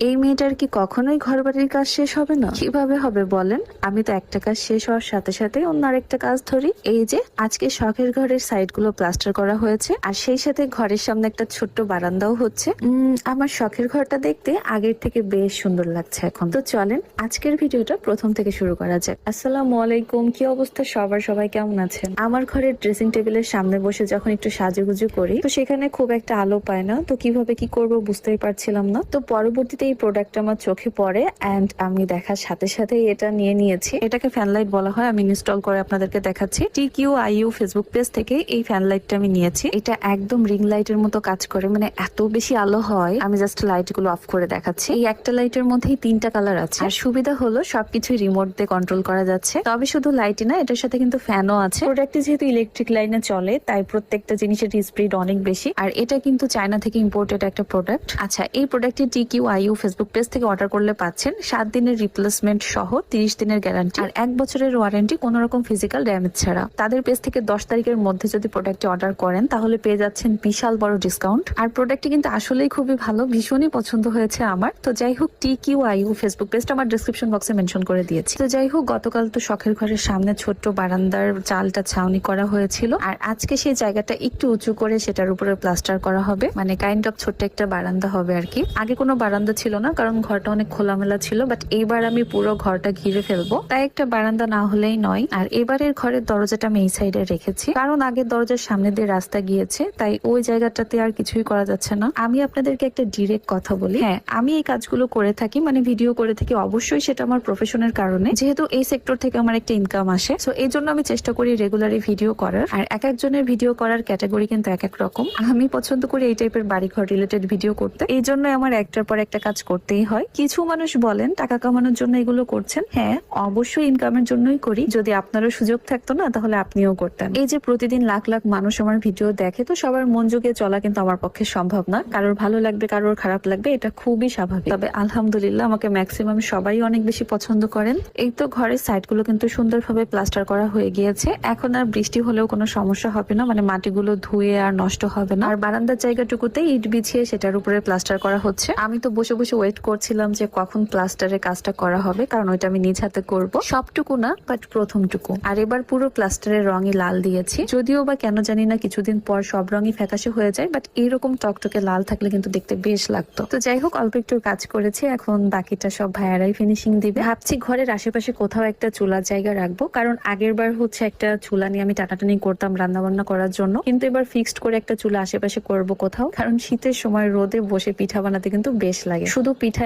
এই মেয়েটার কি কখনোই ঘর বাড়ির কাজ শেষ হবে না? কিভাবে হবে বলেন? আমি তো একটা কাজ শেষ হওয়ার সাথে সাথে অন্য আরেকটা কাজ ধরি। এই যে আজকে শখের ঘরের সাইড গুলো প্লাস্টার করা হয়েছে, আর সেই সাথে ঘরের সামনে একটা ছোট্ট বারান্দাও হচ্ছে। আমার শখের ঘরটা দেখতে আগের থেকে বেশ সুন্দর লাগছে এখন। তো চলেন আজকের ভিডিওটা প্রথম থেকে শুরু করা যাক। আসসালামু আলাইকুম, কি অবস্থা সবাই কেমন আছেন? আমার ঘরের ড্রেসিং টেবিলের সামনে বসে যখন একটু সাজুগুজু করি, তো সেখানে খুব একটা আলো পায় না, তো কিভাবে কি করব বুঝতেই পারছিলাম না। তো পরবর্তীতে এই প্রোডাক্ট আমার চোখে পড়ে এন্ড আমি দেখার সাথে সাথে এটা নিয়ে নিয়েছি। এটাকে ফ্যান লাইট বলা হয়। আমি ইনস্টল করে আপনাদেরকে দেখাচ্ছি। TQIU ফেসবুক পেজ থেকে এই ফ্যান লাইটটা আমি নিয়েছি। এটা একদম রিং লাইটের মতো কাজ করে, মানে এত বেশি আলো হয়। আমি জাস্ট লাইট গুলো অফ করে দেখাচ্ছি। এই একটা লাইটের মধ্যেই 3টা কালার আছে, আর সুবিধা হলো সবকিছু রিমোট দিয়ে কন্ট্রোল করা যাচ্ছে। তবে শুধু লাইটই না, এটার সাথে কিন্তু ফ্যানও আছে। প্রোডাক্টটি যেহেতু ইলেকট্রিক লাইনে চলে, তাই প্রত্যেকটা জিনিসের স্পিড অনেক বেশি। আর এটা কিন্তু চায়না থেকে ইম্পোর্টেড একটা প্রোডাক্ট। আচ্ছা, এই প্রোডাক্টটি TQIU ফেসবুক পেজ থেকে অর্ডার করলে পাচ্ছেন 7 দিনের রিপ্লেসমেন্ট সহ 30 দিনের গ্যারান্টি আর 1 বছরের ওয়ারেন্টি কোন রকম ফিজিক্যাল ড্যামেজ ছাড়া। তাদের পেজ থেকে 10 তারিখের মধ্যে যদি প্রোডাক্টটি অর্ডার করেন তাহলে পেয়ে যাচ্ছেন বিশাল বড় ডিসকাউন্ট। আর প্রোডাক্টটি কিন্তু আসলেই খুবই ভালো, ভীষণই পছন্দ হয়েছে আমার। তো যাই হোক, TQIU ফেসবুক পেজটা আমার ডেসক্রিপশন বক্সে মেনশন করে দিয়েছি। তো যাই হোক, গতকাল তো শখের ঘরের সামনে ছোট্ট বারান্দার চালটা ছাউনি করা হয়েছিল, আর আজকে সেই জায়গাটা একটু উঁচু করে সেটার উপরে প্লাস্টার করা হবে, মানে কাইন্ড অফ ছোট্ট একটা বারান্দা হবে আর কি। আগে কোনো বারান্দা ছিল না, কারণ ঘরটা অনেক খোলামেলা ছিল, বাট এইবার আমি পুরো ঘরটা ঘিরে ফেলবো, তাই একটা বারান্দা না হলেই নয়। আর এবারের ঘরের দরজাটা আমি এই সাইডে রেখেছি, কারণ আগের দরজার সামনে দিয়ে রাস্তা গিয়েছে, তাই ওই জায়গাটাতে আর কিছুই করা যাচ্ছে না। আমি আপনাদেরকে একটা ডিরেক্ট কথা বলি, হ্যাঁ আমি এই কাজগুলো করে থাকি, মানে ভিডিও করে থাকি, অবশ্যই সেটা আমার প্রফেশনের কারণে, যেহেতু এই সেক্টর থেকে আমার একটা ইনকাম আসে। সো এই জন্য আমি চেষ্টা করি রেগুলারই ভিডিও করার। আর এক একজনের ভিডিও করার ক্যাটাগরি কিন্তু এক এক রকম। আমি পছন্দ করি এই টাইপের বাড়িঘর রিলেটেড ভিডিও করতে, এই জন্য আমার একটার পর একটা কাজ করতেই হয়। কিছু মানুষ বলেন টাকা কামানোর জন্য এগুলো করছেন, হ্যাঁ অবশ্যই ইনকামের জন্যই করি। যদি আপনারও সুযোগ থাকতো না তাহলে আপনিও করতেন। এই যে প্রতিদিন লাখ লাখ মানুষ আমার ভিডিও দেখে, তো সবার মন জুগিয়ে চলা কিন্তু আমার পক্ষে সম্ভব না। কারোর ভালো লাগবে, কারোর খারাপ লাগবে, এটা খুবই স্বাভাবিক। তবে আলহামদুলিল্লাহ আমাকে ম্যাক্সিমাম সবাই অনেক বেশি পছন্দ করেন। এই তো ঘরের সাইড গুলো কিন্তু সুন্দরভাবে প্লাস্টার করা হয়ে গিয়েছে। এখন আর বৃষ্টি হলেও কোনো সমস্যা হবে না, মানে মাটিগুলো ধুয়ে আর নষ্ট হবে না। আর বারান্দার জায়গাটুকুতে ইট বিছিয়ে সেটার উপরে প্লাস্টার করা হচ্ছে। আমি তো বসে বসে ওয়েট করছিলাম যে কখন প্লাস্টারের কাজটা করা হবে, কারণ ওইটা আমি নিজ হাতে করবো। সবটুকু না, বাট প্রথমটুকু। আর এবার পুরো প্লাস্টারের রঙই লাল দিয়েছি, যদিও বা কেন জানি না কিছুদিন পর সব রঙই ফ্যাকাশে হয়ে যায়, বাট এইরকম টকটকে লাল থাকলে কিন্তু দেখতে বেশ লাগতো। তো যাই হোক, অল্প একটু কাজ করেছি, এখন বাকিটা সব ভাইয়ারাই ফিনিশিং দিবে। ভাবছি ঘরের আশেপাশে কোথাও একটা চুলার জায়গা রাখবো, কারণ আগের বার হচ্ছে একটা চুলা নিয়ে আমি টানাটানি করতাম রান্না বান্না করার জন্য, কিন্তু এবার ফিক্সড করে একটা চুলা আশেপাশে করবো কোথাও, কারণ শীতের সময় রোদে বসে পিঠা বানাতে কিন্তু বেশ লাগে। শুধু পিঠা